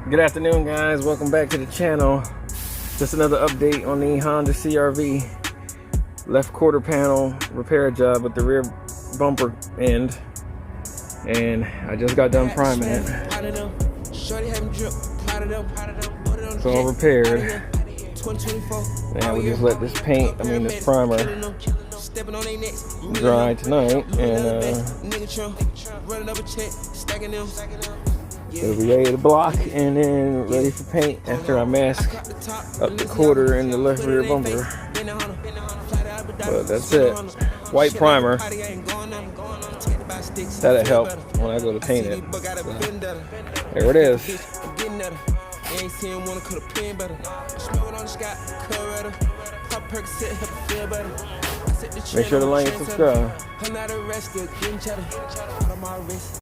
Good afternoon, guys. Welcome back to the channel. Just another update on the Honda CR-V left quarter panel repair job with the rear bumper end, and I just got done priming it. It's all repaired. Now we just let this this primer dry tonight, and it'll be ready to block and then ready for paint after I mask up the quarter and the left rear bumper. But that's it. White primer. That'll help when I go to paint it. So, there it is. Make sure to like and subscribe.